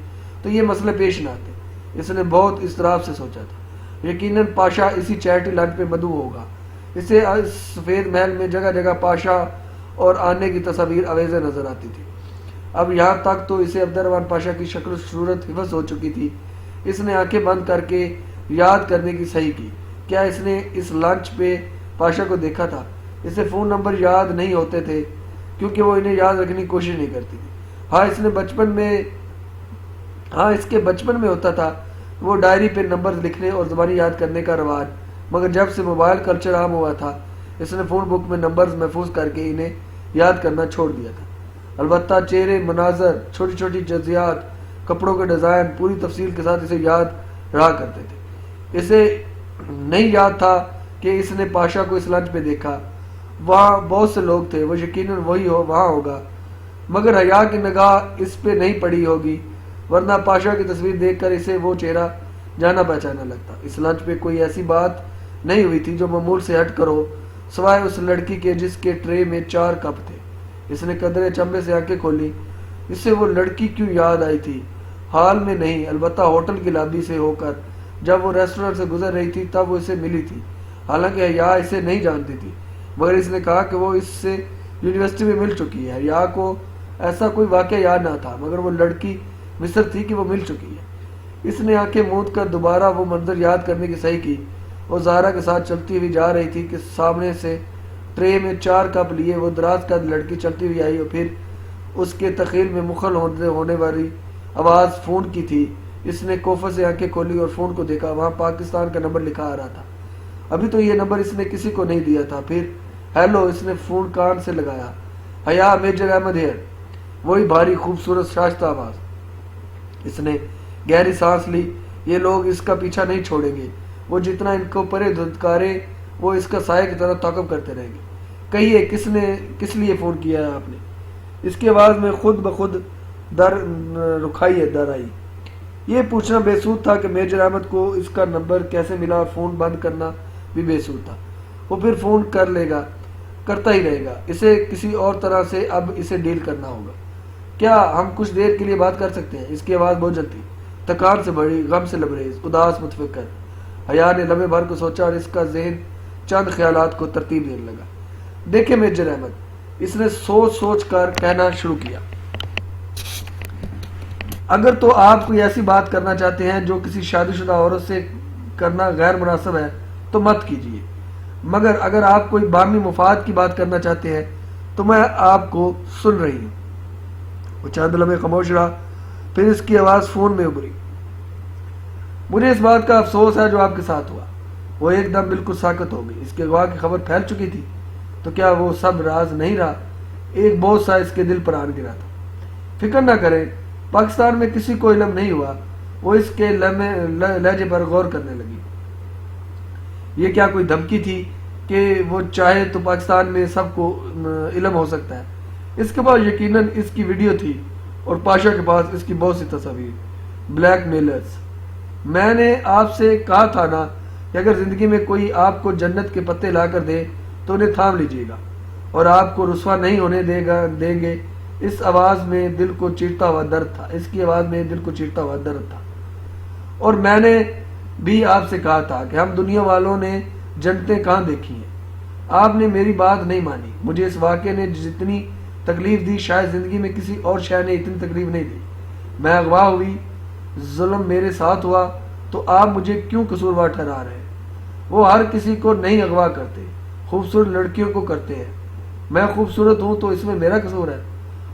تو یہ مسئلے پیش نہ آتے۔ اس نے بہت اضطراب سے سوچا تھا۔ یقیناً پاشا اسی چیریٹی لنچ پہ مدعو ہوگا۔ اسے اس سفید محل میں جگہ جگہ پاشا اور آنے کی تصاویر اویزیں نظر آتی تھی۔ اب یہاں تک تو اسے عبدالرحمن پاشا کی شکل و صورت حفظ ہو چکی تھی۔ اس نے آنکھیں بند کر کے یاد کرنے کی صحیح کی۔ کیا اس نے اس لنچ پہ پاشا کو دیکھا تھا؟ اسے فون نمبر یاد نہیں ہوتے تھے کیونکہ وہ انہیں یاد رکھنے کی کوشش نہیں کرتی تھی۔ اس کے بچپن میں ہوتا تھا وہ ڈائری پہ نمبر لکھنے اور زبانی یاد کرنے کا رواج، مگر جب سے موبائل کلچر عام ہوا تھا اس نے فون بک میں نمبرز محفوظ کر کے انہیں یاد کرنا چھوڑ دیا تھا۔ البتہ چہرے، مناظر، چھوٹی چھوٹی جزیات، کپڑوں کے ڈیزائن پوری تفصیل کے ساتھ اسے یاد رہا کرتے تھے۔ اسے نہیں یاد تھا کہ اس نے پاشا کو اس لنچ پہ دیکھا۔ وہاں بہت سے لوگ تھے، وہ یقیناً وہاں ہوگا، مگر حیا کی نگاہ اس پہ نہیں پڑی ہوگی، ورنہ پاشا کی تصویر دیکھ کر اسے وہ چہرہ جانا پہچانا لگتا۔ اس لنچ پہ کوئی ایسی بات نہیں ہوئی تھی جو معمول سے ہٹ کر ہو، سوائے اس لڑکی کے جس کے ٹرے میں 4 کپ تھے۔ اس نے قدرے چمبے سے آنکھیں کھولی۔ اس سے وہ لڑکی کیوں یاد آئی تھی؟ حال میں نہیں، البتہ ہوٹل کی لابی سے ہو کر جب وہ ریسٹورنٹ سے گزر رہی تھی تب وہ اسے ملی تھی۔ حالانکہ حیا اسے نہیں جانتی تھی، مگر اس نے کہا کہ وہ اس سے یونیورسٹی میں مل چکی ہے۔ حیا کو ایسا کوئی واقعہ یاد نہ تھا، مگر وہ لڑکی مصر تھی کہ وہ مل چکی ہے۔ اس نے آنکھیں موند کر دوبارہ وہ منظر یاد کرنے کی صحیح کی۔ وہ زہرا کے ساتھ چلتی ہوئی جا رہی تھی کہ سامنے سے ٹرے میں 4 کپ لیے وہ دراز قد لڑکی چلتی ہوئی آئی، اور پھر اس کے تخیل میں مخل ہونے والی آواز فون کی تھی۔ اس نے کوفہ سے آنکھیں کھولی اور فون کو دیکھا۔ وہاں پاکستان کا نمبر لکھا آ رہا تھا۔ ابھی تو یہ نمبر اس نے کسی کو نہیں دیا تھا۔ پھر ہیلو، اس نے فون کان سے لگایا۔ حیا، میجر احمد ہیئر۔ وہی بھاری خوبصورت شائستہ آواز۔ اس نے گہری سانس لی۔ یہ لوگ اس کا پیچھا نہیں چھوڑیں گے۔ وہ جتنا ان کو پرے دھتکارے وہ اس کا سائے کی طرح تعاقب کرتے رہیں گے۔ کہیے کس لیے فون کیا ہے آپ نے؟ اس کی آواز میں خود بخود در آئی۔ یہ پوچھنا بے سود تھا کہ میجر احمد کو اس کا نمبر کیسے ملا، اور فون بند کرنا بھی بے سود تھا۔ وہ پھر فون کرتا ہی رہے گا، اسے کسی اور طرح سے اب اسے ڈیل کرنا ہوگا۔ کیا ہم کچھ دیر کے لیے بات کر سکتے ہیں؟ اس کی آواز بوجھل تھی، تکان سے بڑی، غم سے لبریز، اداس، متفکر۔ حیا نے لمحے بھر کو سوچا اور اس کا ذہن چند خیالات کو ترتیب دینے لگا۔ دیکھیں میجر احمد، اس نے سوچ کر کہنا شروع کیا، اگر تو آپ کوئی ایسی بات کرنا چاہتے ہیں جو کسی شادی شدہ عورت سے کرنا غیر مناسب ہے تو مت کیجیے، مگر اگر آپ کوئی باہمی مفاد کی بات کرنا چاہتے ہیں تو میں آپ کو سن رہی ہوں۔ وہ چند لمحے خاموش رہا، پھر اس کی آواز فون میں ابھری، مجھے اس بات کا افسوس ہے جو آپ کے ساتھ ہوا۔ وہ ایک دم بالکل ساکت ہو گئی۔ اس کے اغوا کی خبر پھیل چکی تھی تو کیا وہ سب راز نہیں رہا؟ ایک بوجھ سا اس کے دل پر آن گرا تھا۔ فکر نہ کریں، پاکستان میں کسی کو علم نہیں ہوا۔ وہ اس کے لہجے پر غور کرنے لگی۔ یہ کیا کوئی دھمکی تھی کہ وہ چاہے تو پاکستان میں سب کو علم ہو سکتا ہے؟ اس کے پاس یقیناً اس کی ویڈیو تھی اور پاشا کے پاس اس کی بہت سی تصاویر۔ بلیک میلرز، میں نے آپ سے کہا تھا نا کہ اگر زندگی میں کوئی آپ کو جنت کے پتے لا کر دے تو انہیں تھام لیجیے گا اور آپ کو رسوا نہیں ہونے دیں گے۔ اس آواز میں دل کو چیرتا ہوا درد تھا۔ اس کی آواز میں دل کو چیرتا ہوا درد تھا۔ اور میں نے بھی آپ سے کہا تھا کہ ہم دنیا والوں نے جنتیں کہاں دیکھی ہیں۔ آپ نے میری بات نہیں مانی۔ مجھے اس واقعے نے جتنی تکلیف دی شاید زندگی میں کسی اور شے نے اتنی تکلیف نہیں دی۔ میں اغوا ہوئی، ظلم میرے ساتھ ہوا، تو آپ مجھے کیوں قصوروار ٹھہرا رہے ہیں؟ وہ ہر کسی کو نہیں اغوا کرتے، خوبصورت لڑکیوں کو کرتے ہیں۔ میں خوبصورت ہوں تو اس میں میرا قصور ہے؟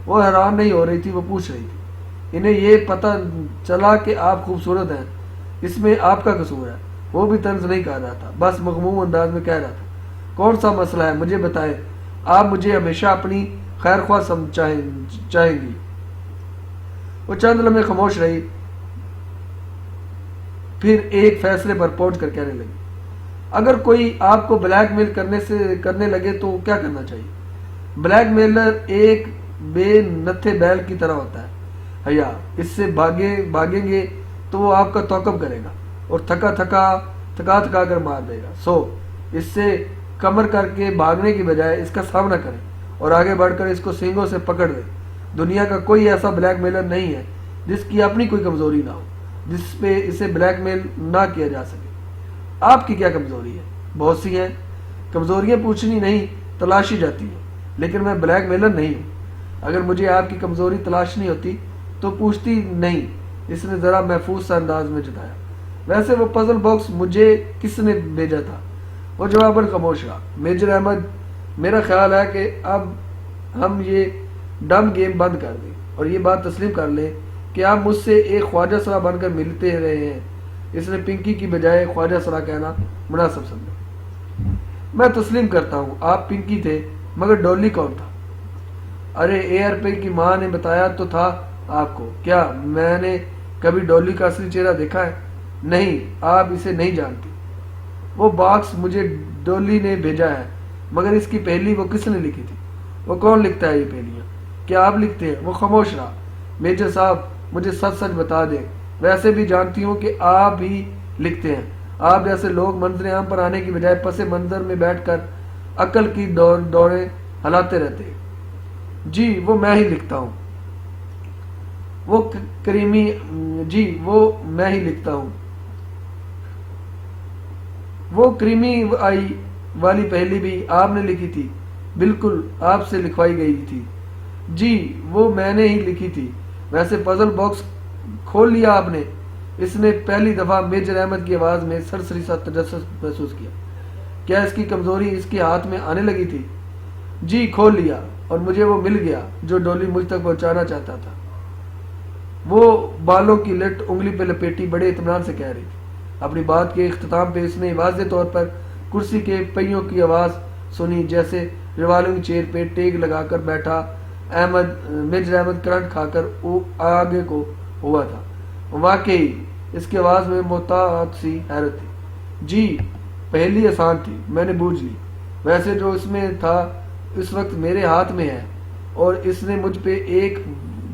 وہ حیران نہیں ہو رہی تھی، وہ پوچھ رہی تھی۔ انہیں یہ پتہ چلا کہ آپ خوبصورت ہیں، اس میں آپ کا قصور ہے؟ وہ بھی طنز نہیں کر رہا تھا، بس مغموم انداز میں کہہ رہا تھا، کون سا مسئلہ ہے مجھے بتائیں، آپ مجھے ہمیشہ اپنی خیر خواہ چاہیں گی۔ وہ چند لمحے خاموش رہی، پھر ایک فیصلے پر پہنچ کر کہنے لگی، اگر کوئی آپ کو بلیک میل کرنے لگے تو کیا کرنا چاہیے؟ بلیک میلر ایک بے نتھے بیل کی طرح ہوتا ہے حیا، اس سے بھاگیں گے تو وہ آپ کا توقب کرے گا اور تھکا کر مار دے گا۔ سو اس سے کمر کر کے بھاگنے کی بجائے اس کا سامنا کریں اور آگے بڑھ کر اس کو سینگوں سے پکڑ دیں۔ دنیا کا کوئی ایسا بلیک میلر نہیں ہے جس کی اپنی کوئی کمزوری نہ ہو، جس پہ اسے بلیک میل نہ کیا جا سکے۔ آپ کی کیا کمزوری ہے؟ بہت سی ہیں۔ کمزوریاں پوچھنی نہیں، تلاشی جاتی ہیں، لیکن میں بلیک میلر نہیں ہوں۔ اگر مجھے آپ کی کمزوری تلاشنی ہوتی تو پوچھتی نہیں۔ اس نے ذرا محفوظ سا انداز میں جتایا، ویسے وہ پزل باکس مجھے کس نے بھیجا تھا؟ وہ جواباً خاموش رہا۔ میجر احمد، میرا خیال ہے کہ اب ہم یہ ڈم گیم بند کر دیں اور یہ بات تسلیم کر لیں کہ آپ مجھ سے ایک خواجہ سرا بن کر ملتے رہے ہیں۔ اس نے پنکی کی بجائے خواجہ سرا کہنا مناسب سمجھا۔ میں تسلیم کرتا ہوں آپ پنکی تھے، مگر ڈولی کون تھا؟ ارے ARP کی ماں نے بتایا تو تھا آپ کو۔ کیا میں نے کبھی ڈولی کا اصلی چہرہ دیکھا ہے؟ نہیں، آپ اسے نہیں جانتی۔ وہ باکس مجھے ڈولی نے بھیجا ہے، مگر اس کی پہلی وہ کس نے لکھی تھی؟ وہ کون لکھتا ہے یہ پہلیاں؟ کیا آپ لکھتے ہیں؟ وہ خاموش رہا۔ میجر صاحب، مجھے سچ بتا دیں، ویسے بھی جانتی ہوں کہ آپ ہی لکھتے ہیں۔ آپ جیسے لوگ منظر عام پر آنے کی بجائے پس منظر میں بیٹھ کر عقل کی دوڑیں ہلاتے رہتے ہیں۔ جی وہ میں ہی لکھتا ہوں۔ وہ کریمی، جی وہ میں ہی لکھتا ہوں۔ وہ کریمی آئی والی پہلی بھی آپ نے لکھی تھی؟ بالکل، آپ سے لکھوائی گئی تھی۔ جی وہ میں نے ہی لکھی تھی۔ ویسے پزل باکس کھول لیا آپ نے؟ اس نے پہلی دفعہ میجر احمد کی آواز میں سرسری سا تجسس محسوس کیا۔ کیا اس کی کمزوری اس کے ہاتھ میں آنے لگی تھی؟ جی کھول لیا، اور مجھے وہ مل گیا جو ڈولی مجھ تک پہنچانا چاہتا تھا۔ وہ بالوں کی لٹ انگلی پہ لپیٹی بڑے اطمینان سے کہہ رہی تھی۔ اپنی بات کے اختتام پہ اس نے واضح طور پر کرسی کے پہیوں کی آواز سنی، جیسے ریوالونگ چیئر پہ ٹیک لگا کر بیٹھا میجر احمد کرنٹ کھا کر آگے کو ہوا تھا۔ واقعی اس کی آواز میں محتاط سی حیرت تھی۔ جی پہلی آسان تھی، میں نے بوجھ لی۔ ویسے جو اس میں تھا اس وقت میرے ہاتھ میں ہے، اور اس نے مجھ پہ ایک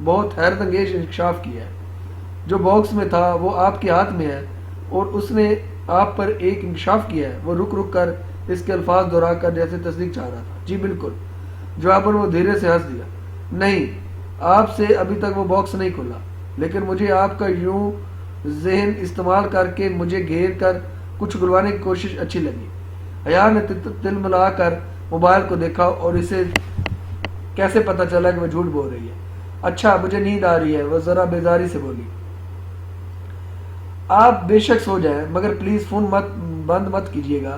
بہت حیرت انگیز انکشاف کیا ہے۔ جو باکس میں تھا وہ آپ کے ہاتھ میں ہے، اور اس نے آپ پر ایک انکشاف کیا ہے۔ وہ رک رک کر اس کے الفاظ دہرا کر جیسے تصدیق چاہ رہا تھا۔ جی بالکل، جواباً وہ دھیرے سے ہنس دیا۔ نہیں، آپ سے ابھی تک وہ باکس نہیں کھلا، لیکن مجھے آپ کا یوں ذہن استعمال کر کے مجھے گھیر کر کچھ گلوانے کی کوشش اچھی لگی۔ حیا نے تل ملا کر موبائل کو دیکھا، اور اسے کیسے پتہ چلا کہ وہ جھوٹ بول رہی ہے؟ اچھا مجھے نیند آ رہی ہے، وہ ذرا بیزاری سے بولی۔ آپ بے شک سو جائیں، مگر پلیز فون بند مت کیجیے گا۔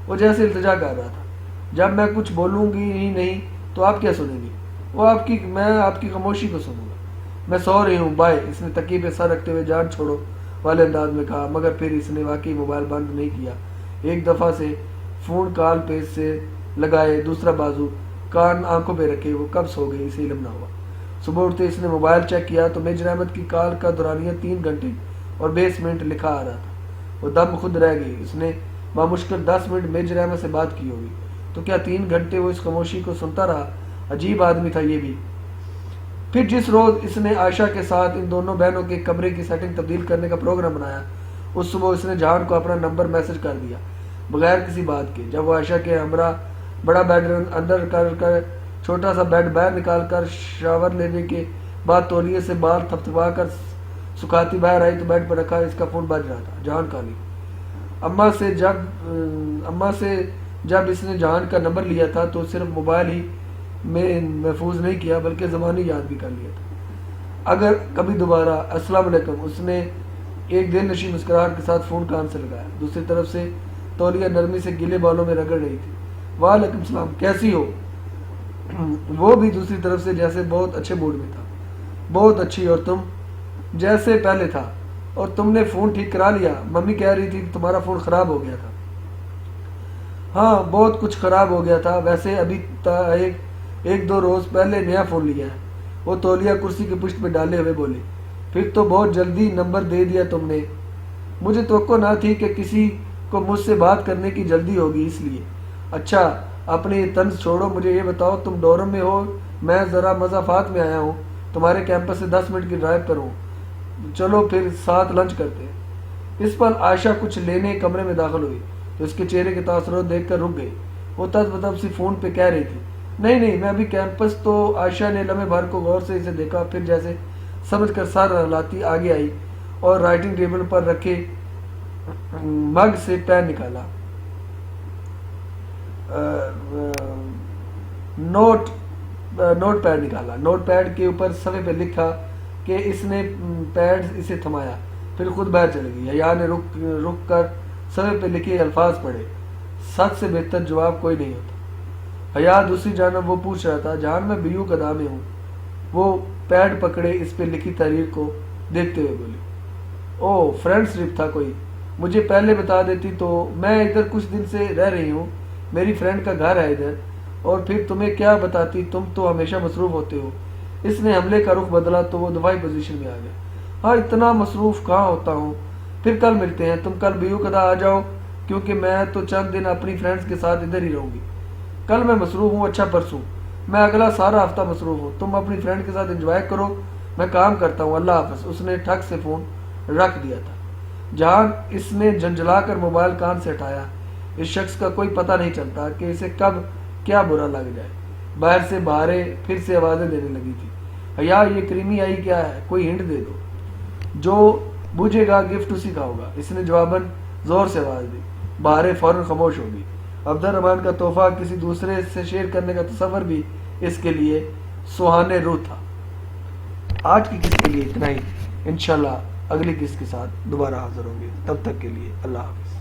وہ جیسے التجا کر رہا تھا۔ جب میں کچھ بولوں گی ہی نہیں تو آپ کیا سنیں گی؟ میں آپ کی خاموشی کو سنوں گا۔ میں سو رہی ہوں، بائے۔ اس نے تکیے پہ سر رکھتے ہوئے جان چھوڑو والے انداز میں کہا، مگر پھر اس نے واقعی موبائل بند نہیں کیا۔ ایک دفعہ سے فون کال پہ سے لگائے، دوسرا بازو کان آنکھوں پہ رکھے، وہ کب سو گئی اسے علم نہ ہوا۔ صبح اٹھتے اس نے موبائل چیک کیا تو میجر احمد کی کال کا دورانیہ 3 گھنٹے اور 20 منٹ لکھا آ رہا تھا۔ وہ دم خود رہ گئی۔ اس نے بامشکل 10 منٹ میجر احمد سے بات کی ہوگی، تو کیا 3 گھنٹے وہ اس خاموشی کو سنتا رہا؟ عجیب آدمی تھا یہ بھی۔ پھر جس روز اس نے عائشہ کے ساتھ ان دونوں بہنوں کے کمرے کی سیٹنگ تبدیل کرنے کا پروگرام بنایا، اس صبح اس نے جہان کو اپنا نمبر میسج کر دیا بغیر کسی بات کے۔ جب وہ عائشہ کے ہمراہ بڑا بیڈ اندر کر چھوٹا سا بیڈ باہر نکال کر شاور لینے کے بعد تولیے سے بال تھپتھپا کر سکھاتی باہر آئی تو بیڈ پر رکھا اس کا فون بج رہا تھا۔ جہان کالی اماں سے جب اس نے جہان کا نمبر لیا تھا تو صرف موبائل ہی میں محفوظ نہیں کیا بلکہ زبانی یاد بھی کر لیا تھا۔ اگر کبھی دوبارہ السلام علیکم، اس نے ایک دل نشیں مسکراہٹ کے ساتھ فون کان سے لگایا۔ دوسری طرف سے تولیہ نرمی سے گیلے بالوں میں رگڑ رہی تھی۔ وعلیکم السلام، کیسی ہو؟ وہ بھی دوسری طرف سے جیسے بہت اچھے موڈ میں تھا۔ بہت اچھی، اور تم؟ جیسے پہلے تھا۔ اور تم نے فون ٹھیک کرا لیا؟ ممی کہہ رہی تھی کہ تمہارا فون خراب ہو گیا تھا۔ ہاں بہت کچھ خراب ہو گیا تھا، ویسے ابھی ایک دو روز پہلے نیا فون لیا ہے۔ وہ تولیہ کرسی کی پشت پہ ڈالے ہوئے بولی۔ پھر تو بہت جلدی نمبر دے دیا تم نے۔ مجھے توقع نہ تھی کہ کسی کو مجھ سے بات کرنے کی جلدی ہوگی، اس لیے۔ اچھا اپنے یہ طنز چھوڑو، مجھے یہ بتاؤ تم ڈورم میں ہو؟ میں ذرا مضافات میں آیا ہوں، تمہارے کیمپس سے 10 منٹ کی ڈرائیو پر ہوں۔ چلو پھر ساتھ لنچ کرتے ہیں۔ اس پر عائشہ کچھ لینے کمرے میں داخل ہوئی تو اس کے چہرے کے تاثرات دیکھ کر رک گئی۔ وہ تذبذب سی فون پہ کہہ رہی تھی، نہیں میں ابھی کیمپس تو۔ عائشہ نے لمحے بھر کو غور سے اسے دیکھا، پھر جیسے سمجھ کر سر ہلاتی آگے آئی اور رائٹنگ ٹیبل پر رکھے مگ سے پین نکالا۔ نوٹ پیڈ نکالا۔ نوٹ پیڈ کے اوپر صفحے پہ لکھا کہ اس نے پیڈ اسے تھمایا، پھر خود باہر چلی گئی۔ حیا نے رک کر صفحے پہ لکھے الفاظ پڑھے، سچ سے بہتر جواب کوئی نہیں ہوتا۔ حیا دوسری جانب وہ پوچھ رہا تھا، جہان میں بیو قدا میں ہوں۔ وہ پیڈ پکڑے اس پہ لکھی تحریر کو دیکھتے ہوئے بولی، او فرینڈ صرف تھا کوئی، مجھے پہلے بتا دیتی تو۔ میں ادھر کچھ دن سے رہ رہی ہوں، میری فرینڈ کا گھر ہے ادھر، اور پھر تمہیں کیا بتاتی، تم تو ہمیشہ مصروف ہوتے ہو۔ اس نے حملے کا رخ بدلا تو وہ دفاعی پوزیشن میں آ گیا۔ ہاں اتنا مصروف کہاں ہوتا ہوں، پھر کل ملتے ہیں، تم کل بیو قدا آ جاؤ، کیونکہ میں تو چند دن اپنی فرینڈز کے ساتھ ادھر ہی رہوں گی۔ کل میں مصروف ہوں، اچھا پرسوں میں اگلا سارا ہفتہ مصروف ہوں، تم اپنی فرینڈ کے ساتھ انجوائے کرو، میں کام کرتا ہوں، اللہ حافظ۔ اس نے ٹھک سے فون رکھ دیا تھا۔ جہاں اس نے جھنجھلا کر موبائل کان سے ہٹایا۔ اس شخص کا کوئی پتہ نہیں چلتا کہ اسے کب کیا برا لگ جائے۔ باہر سے بہاریں پھر سے آوازیں دینے لگی تھی۔ حیا یہ کریمی آئی کیا ہے، کوئی ہنٹ دے دو، جو بوجھے گا گفٹ اسی کا ہوگا۔ اس نے جواباً زور سے آواز دی۔ بہاریں فوراً خاموش ہو گئی۔ عبد الرحمن کا تحفہ کسی دوسرے سے شیئر کرنے کا تصور بھی اس کے لیے سہانے روح تھا۔ آج کی قسط کے لیے اتنا ہی، انشاءاللہ اگلی قسط کے ساتھ دوبارہ حاضر ہوں گے، تب تک کے لیے اللہ حافظ۔